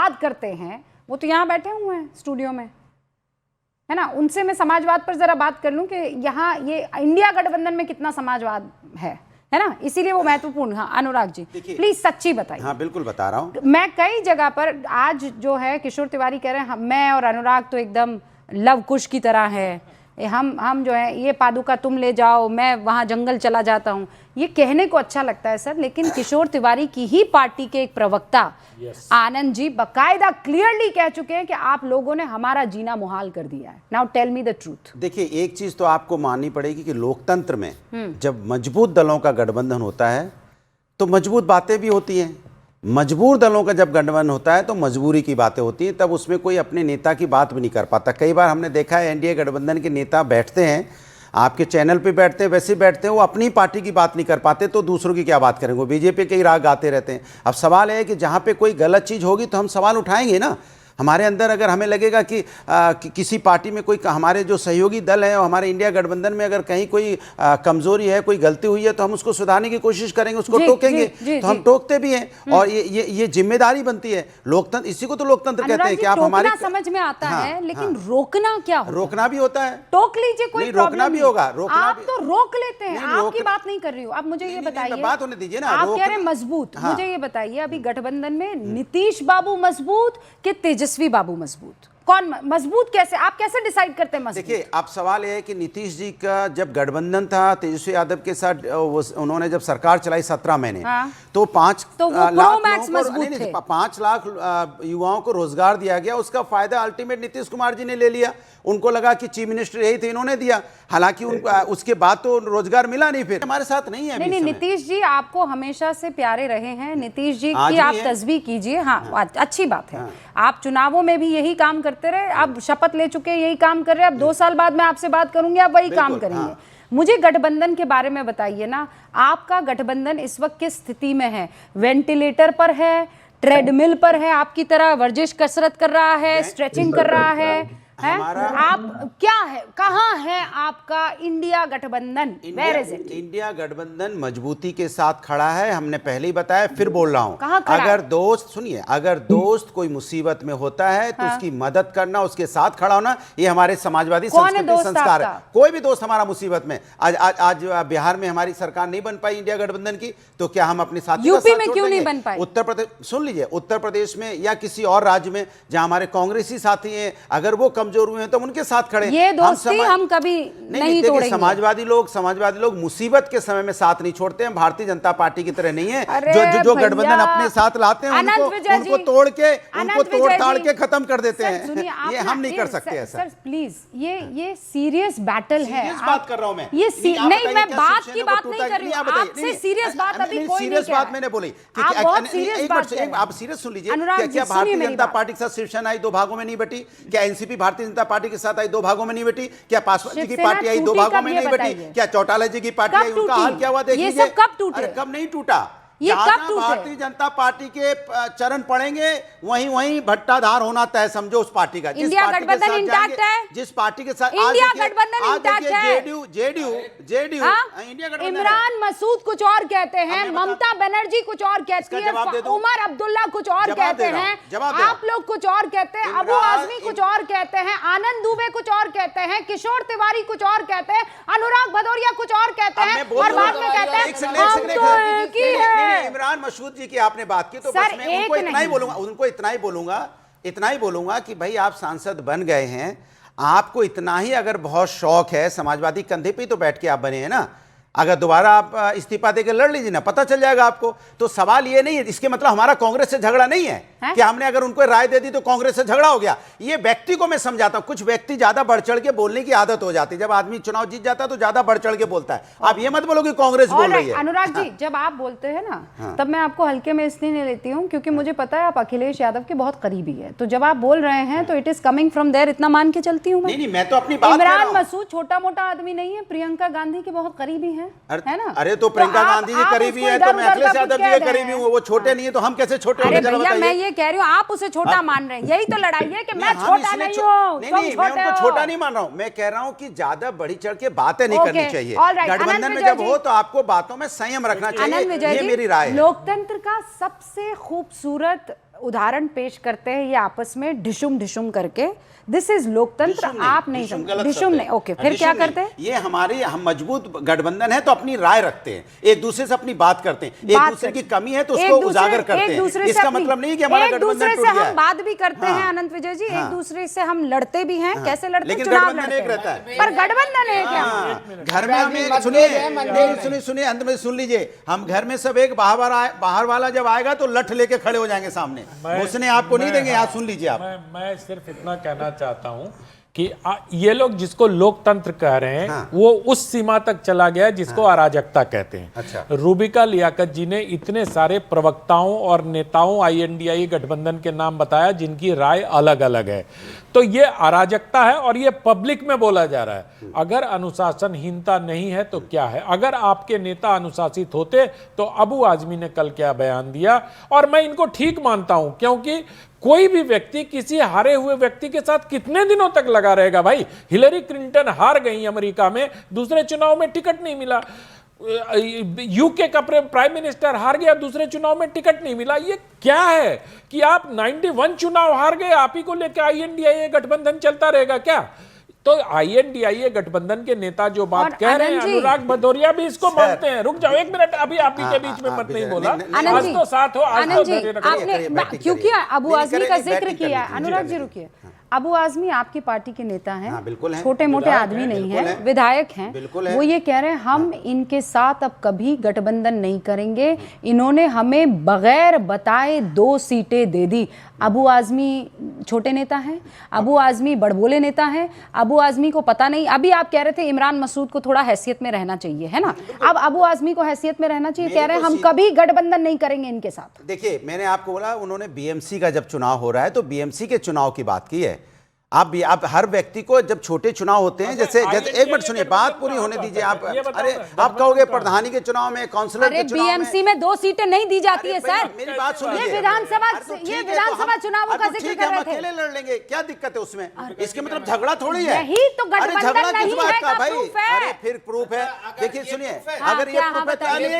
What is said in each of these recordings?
समाजवाद करते हैं वो तो यहाँ बैठे हुए हैं स्टूडियो में, है ना। उनसे मैं समाजवाद पर जरा बात कर लूं कि यहाँ ये इंडिया गठबंधन में कितना समाजवाद है ना, इसीलिए वो महत्वपूर्ण। हाँ अनुराग जी प्लीज सच्ची बताइए। हाँ बिल्कुल बता रहा हूँ। मैं कई जगह पर आज जो है किशोर तिवारी कह रहे हैं मैं और अनुराग तो एकदम लव कुश की तरह है, हम जो है ये पादुका तुम ले जाओ, मैं वहाँ जंगल चला जाता हूँ। ये कहने को अच्छा लगता है सर, लेकिन किशोर तिवारी की ही पार्टी के एक प्रवक्ता आनंद जी बकायदा क्लियरली कह चुके हैं कि आप लोगों ने हमारा जीना मुहाल कर दिया है। Now tell me the truth. देखिए एक चीज तो आपको माननी पड़ेगी कि लोकतंत्र में जब मजबूत दलों का गठबंधन होता है तो मजबूत बातें भी होती हैं। मजबूर दलों का जब गठबंधन होता है तो मजबूरी की बातें होती हैं, तब उसमें कोई अपने नेता की बात भी नहीं कर पाता। कई बार हमने देखा है एनडीए गठबंधन के नेता बैठते हैं, आपके चैनल पे बैठते हैं, वैसे बैठते हैं, वो अपनी पार्टी की बात नहीं कर पाते तो दूसरों की क्या बात करेंगे, वो बीजेपी के ही राग गाते रहते हैं। अब सवाल है कि जहाँ पे कोई गलत चीज़ होगी तो हम सवाल उठाएंगे ना। हमारे अंदर अगर हमें लगेगा कि किसी पार्टी में कोई हमारे जो सहयोगी दल हैं और हमारे इंडिया गठबंधन में अगर कहीं कोई कमजोरी है, कोई गलती हुई है तो हम उसको सुधारने की कोशिश करेंगे, उसको टोकेंगे। तो हम टोकते भी हैं और ये जिम्मेदारी बनती है। लोकतंत्र इसी को तो लोकतंत्र कहते हैं कि आप हमारी समझ में आता है, लेकिन रोकना क्या होता है? रोकना भी होता है, टोक लीजिए, कोई रोकना भी होगा। आप तो रोक लेते हैं, आपकी बात नहीं कर रही हूँ। आप मुझे ये बताइए, बात होने दीजिए ना। आप कह रहे हैं मजबूत, मुझे ये बताइए अभी गठबंधन में नीतीश बाबू मजबूत कि तेजस्वी बाबू मजबूत? कौन मजबूत? कैसे आप कैसे डिसाइड करते हैं मजबूत? देखिए अब सवाल यह है कि नीतीश जी का जब गठबंधन था तेजस्वी यादव के साथ, उन्होंने जब सरकार चलाई 17 महीने, तो 5 लाख युवाओं को रोजगार दिया गया। उसका फायदा अल्टीमेट नीतीश कुमार जी ने ले लिया। उनको लगा कि चीफ मिनिस्टर यही थे, इन्होंने दिया। हालांकि उसके बाद तो रोजगार मिला नहीं, फिर हमारे साथ नहीं है। नहीं, नीतीश जी आपको हमेशा से प्यारे रहे हैं। नीतीश जी की आप तस्वीर कीजिए। हाँ अच्छी बात है। आप चुनावों में भी यही काम करते रहे, अब शपथ ले चुके यही काम कर रहे हैं। अब 2 साल बाद मैं आपसे बात करूंगी, आप वही काम करेंगे। मुझे गठबंधन के बारे में बताइए ना, आपका गठबंधन इस वक्त किस स्थिति में है? वेंटिलेटर पर है, ट्रेडमिल पर है, आपकी तरह वर्जिश कसरत कर रहा है, स्ट्रेचिंग कर रहा है? आप क्या है, कहाँ है आपका इंडिया गठबंधन? Where is it? इंडिया गठबंधन मजबूती के साथ खड़ा है। हमने पहले ही बताया, फिर बोल रहा हूँ। अगर दोस्त सुनिए, अगर दोस्त कोई मुसीबत में होता है तो उसकी मदद करना, उसके साथ खड़ा होना, ये हमारे समाजवादी संस्कृति संस्कार है। कोई भी दोस्त हमारा मुसीबत में, आज बिहार में हमारी सरकार नहीं बन पाई इंडिया गठबंधन की, तो क्या हम अपने साथी यूपी में क्यों नहीं बन पाई? उत्तर प्रदेश सुन लीजिए, उत्तर प्रदेश में या किसी और राज्य में जहां हमारे कांग्रेसी साथी हैं, अगर वो कमजोर हुए हैं तो उनके साथ खड़े। ये दोस्ती हम कभी नहीं तोड़ेंगे। समाजवादी लोग मुसीबत के समय में साथ नहीं छोड़ते हैं। भारतीय जनता पार्टी की तरह नहीं है जो गठबंधन अपने साथ लाते हैं उनको तोड़ ताड़ के खत्म कर देते हैं। ये हम नहीं कर सकते ऐसा। सर प्लीज, ये सीरियस बैटल है। बात कर रहा हूं मैं, ये नहीं, मैं बात की बात नहीं कर रही हूं, आपसे सीरियस बात अभी कोई नहीं सीरियस बात मैंने बोली। आप सीरियस सुन लीजिए। क्या भारतीय जनता पार्टी के साथ शिवसेना आई 2 भागों में नहीं बटी? क्या एनसीपी भारतीय जनता पार्टी के साथ आई 2 भागों में नहीं बटी? क्या पासवान जी की पार्टी आई 2 भागों में नहीं बटी? क्या चौटाला जी की पार्टी आई, उनका हाल क्या हुआ देख लीजिए। ये सब कब टूटे? कब नहीं टूटा? ये कब टूटे? भारतीय जनता पार्टी के चरण पड़ेंगे वहीं भट्टाधार होना तय समझो उस पार्टी का। इंडिया गठबंधन इंटैक्ट है, जिस पार्टी के साथ इंडिया गठबंधन इंटैक्ट है। जेडीयू इंडिया गठबंधन। इमरान मसूद कुछ और कहते हैं, ममता बनर्जी कुछ और कहती है, उमर अब्दुल्ला कुछ और कहते हैं, आप लोग कुछ और कहते हैं, अबू आजमी कुछ और कहते हैं, आनंद दुबे कुछ और कहते हैं, किशोर तिवारी कुछ और कहते हैं, अनुराग भदौरिया कुछ और कहते हैं, और बाद में कहते हैं हम तो एक ही है। इमरान मसूद जी की आपने बात की तो बस मैं उनको इतना ही बोलूंगा कि भाई आप सांसद बन गए हैं, आपको इतना ही अगर बहुत शौक है, समाजवादी कंधे पे तो बैठ के आप बने हैं ना, अगर दोबारा आप इस्तीफा देकर लड़ लीजिए ना, पता चल जाएगा आपको। तो सवाल ये नहीं है, इसके मतलब हमारा कांग्रेस से झगड़ा नहीं है कि हमने अगर उनको राय दे दी तो कांग्रेस से झगड़ा हो गया। ये व्यक्ति को मैं समझाता हूं, कुछ व्यक्ति ज्यादा बढ़ चढ़ के बोलने की आदत हो जाती है। जब आदमी चुनाव जीत जाता है तो ज्यादा बढ़ चढ़ के बोलता है। आप ये मत बोलो कि कांग्रेस बोल रही है। अनुराग जी, जब आप बोलते हैं ना तब मैं आपको हल्के में इसलिए नहीं लेती हूँ क्योंकि मुझे पता है आप अखिलेश यादव के बहुत करीबी है। तो जब आप बोल रहे हैं तो it is coming from there, इतना मान के चलती हूँ मैं तो अपनी बात। इमरान मसूद छोटा मोटा आदमी नहीं है, प्रियंका गांधी के बहुत करीबी है ना। अरे तो प्रियंका गांधी जी करीबी है तो मैं अखिलेश यादव जी के करीबी हूँ, वो छोटे नहीं है तो हम कैसे छोटे होंगे? भैया मैं ये कह रही हूँ आप उसे छोटा मान रहे हैं, यही तो लड़ाई है कि मैं छोटा नहीं हूँ। नहीं, मैं उनको छोटा नहीं मान रहा हूँ, मैं कह रहा हूँ कि ज्यादा बढ़ी चढ़ के बातें नहीं करनी चाहिए। गठबंधन में जब हो तो आपको बातों में संयम रखना चाहिए, ये मेरी राय है। लोकतंत्र का सबसे खूबसूरत उदाहरण पेश करते हैं ये आपस में ढिशुम ढिशुम करके। दिस इज लोकतंत्र। आप नहीं ढिशुम नहीं, ओके, फिर क्या करते हैं? ये हम मजबूत गठबंधन है तो अपनी राय रखते हैं, एक दूसरे से अपनी बात करते हैं, एक दूसरे की कमी है तो उसको उजागर करते हैं। इसका मतलब नहीं कि हमारा गठबंधन टूट गया है। हम बात भी करते हैं अनंत विजय जी, एक दूसरे से हम लड़ते भी हैं, कैसे लड़ते हैं? चुनाव लड़ते हैं, पर गठबंधन एक है। घर में हमें सुनिए अंत में सुन लीजिए, हम घर में सब एक बाहर वाला जब आएगा तो लठ लेके खड़े हो जाएंगे सामने, उसने आपको नहीं देंगे। आप सुन लीजिए। आप मैं सिर्फ इतना कहना चाहता हूं कि ये लोग जिसको लोकतंत्र कह रहे हैं वो उस सीमा तक चला गया जिसको अराजकता कहते हैं। अच्छा। रूबिका लियाकत जी ने इतने सारे प्रवक्ताओं और नेताओं INDIA गठबंधन के नाम बताया जिनकी राय अलग अलग है, तो ये अराजकता है और ये पब्लिक में बोला जा रहा है। अगर अनुशासनहीनता नहीं है तो क्या है? अगर आपके नेता अनुशासित होते तो अबू आजमी ने कल क्या बयान दिया, और मैं इनको ठीक मानता हूं, क्योंकि कोई भी व्यक्ति किसी हारे हुए व्यक्ति के साथ कितने दिनों तक लगा रहेगा भाई? हिलरी क्लिंटन हार गई अमेरिका में, दूसरे चुनाव में टिकट नहीं मिला। UK का प्राइम मिनिस्टर हार गया, दूसरे चुनाव में टिकट नहीं मिला। ये क्या है कि आप 91 चुनाव हार गए, आप ही को लेकर INDIA गठबंधन चलता रहेगा क्या? तो INDIA गठबंधन के नेता जो बात कह रहे हैं, अनुराग भदौरिया भी इसको मानते हैं। रुक जाओ एक मिनट, अभी आप ही के बीच में मत नहीं बोला। आज तो साथ हो, आज तो आपने क्योंकि अबू आजमी का जिक्र किया है। अनुराग जी रुकिए, अबू आजमी आपकी पार्टी के नेता हैं, छोटे मोटे आदमी नहीं है, विधायक हैं। वो ये कह रहे हैं हम इनके साथ अब कभी गठबंधन नहीं करेंगे, इन्होंने हमें बगैर बताए 2 सीटें दे दी। अबू आजमी छोटे नेता हैं, अबू आजमी बड़बोले नेता हैं, अबू आजमी को पता नहीं। अभी आप कह रहे थे इमरान मसूद को थोड़ा हैसियत में रहना चाहिए, है ना? अब अबू आजमी को हैसियत में रहना चाहिए, कह रहे हैं हम कभी गठबंधन नहीं करेंगे इनके साथ। देखिए, मैंने आपको बोला उन्होंने BMC का जब चुनाव हो रहा है तो BMC के चुनाव की बात की है। आप हर व्यक्ति को जब छोटे चुनाव होते हैं, जैसे एक मिनट सुनिए, बात पूरी होने दीजिए। आप अरे आप कहोगे प्रधानी के चुनाव में, काउंसलर के चुनाव में BMC में 2 सीटें नहीं दी जाती है सर। मेरी बात सुनिए, ये विधानसभा चुनावों का जिक्र कर रहे थे। अकेले लड़ लेंगे, क्या दिक्कत है उसमें? इसके मतलब झगड़ा थोड़ी है। यही तो गठबंधन झगड़ा किस नहीं बात है का भाई? प्रूफ है। अरे फिर प्रूफ है। देखिए सुनिए, अगर ये प्रूफ है,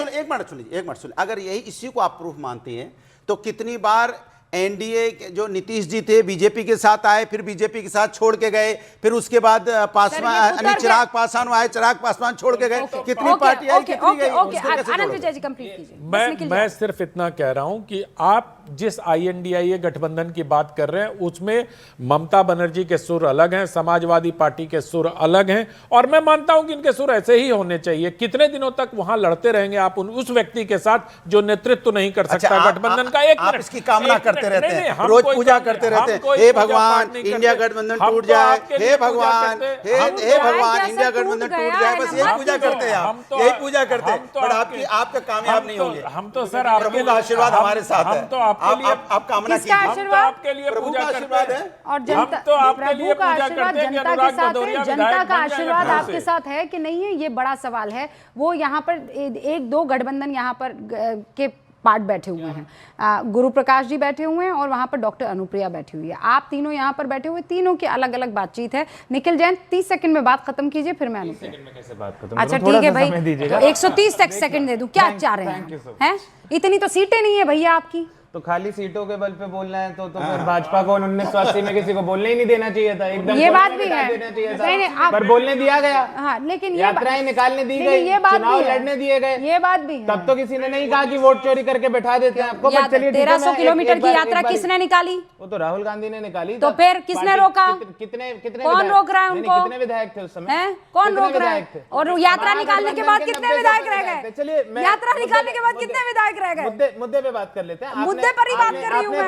एक मिनट सुनिए, अगर यही इसी को आप प्रूफ मानते हैं तो कितनी बार NDA जो नीतीश जी थे बीजेपी के साथ आए, फिर बीजेपी के साथ छोड़ के गए, फिर उसके बाद पासवान चिराग पासवान आए, चिराग पासवान छोड़ के गए, कितनी पार्टी आई, कितनी गई? आनंद विजय जी कंप्लीट कीजिए। मैं सिर्फ इतना कह रहा हूं कि आप जिस INDIA गठबंधन की बात कर रहे हैं उसमें ममता बनर्जी के सुर अलग हैं, समाजवादी पार्टी के सुर अलग हैं, और मैं मानता हूं कि इनके सुर ऐसे ही होने चाहिए। कितने दिनों तक वहां लड़ते रहेंगे आप उस व्यक्ति के साथ जो नेतृत्व नहीं कर सकता गठबंधन का? आप इसकी कामना करते रहते हैं, रोज पूजा करते रहते हैं, हे भगवान इंडिया गठबंधन टूट जाए, हे भगवान इंडिया गठबंधन टूट जाए, बस यही पूजा करते हैं आप, यही पूजा करते हैं, पर आपका कामयाब नहीं होंगे। हम तो सर प्रभु का आशीर्वाद हमारे साथ है। हम तो आप कामना किसका आशीर्वाद? आपके लिए प्रभु का पूजा आशीर्वाद करते है, और जनता, तो आपके लिए प्रभु का पूजा आशीर्वाद करते हैं कि जनता के अनुराग साथ भदौरिया है, जनता का आशीर्वाद आपके साथ है कि नहीं है, ये बड़ा सवाल है। वो यहाँ पर 1-2 गठबंधन यहाँ पर के पार्ट बैठे हुए हैं, गुरु प्रकाश जी बैठे हुए हैं और वहाँ पर डॉक्टर अनुप्रिया बैठी हुई है, आप तीनों यहाँ पर बैठे हुए, तीनों की अलग अलग बातचीत है। निखिल जैन 30 सेकंड में बात खत्म कीजिए, फिर मैं अनुप्रिया। अच्छा ठीक है भाई, 130 सेकंड दे दूं, क्या चाह रहे हैं? इतनी तो सीटें नहीं है भैया आपकी, तो खाली सीटों के बल पे बोलना है तो फिर भाजपा को 1980 में किसी को बोलने ही नहीं देना चाहिए था, एकदम ये बात भी है, नहीं, पर बोलने दिया गया। हाँ, लेकिन यात्राएं निकालने दी गई, चुनाव लड़ने दिए गए, ये बात भी है। तब तो किसी ने नहीं कहा कि वोट चोरी करके बैठा देते हैं आपको। 1300 किलोमीटर की यात्रा किसने निकाली? वो तो राहुल गांधी ने निकाली। तो फिर किसने रोका? कितने कौन रोक रहा है उनको? कितने विधायक थे उस समय? कौन रोक रहा है? और यात्रा निकालने के बाद कितने विधायक रह गए? चलिए, यात्रा निकालने के बाद कितने विधायक रह गए? मुद्दे पे बात कर लेते हैं। मुद्दे पर ही बात कर रही हूँ मैं।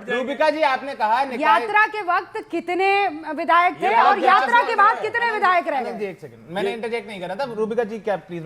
रूबिका जी आपने कहा यात्रा के वक्त कितने विधायक थे और यात्रा के बाद कितने विधायक रह गए? एक सेकंड, मैंने इंटरजेक्ट नहीं करा था। रूबिका जी क्या प्लीज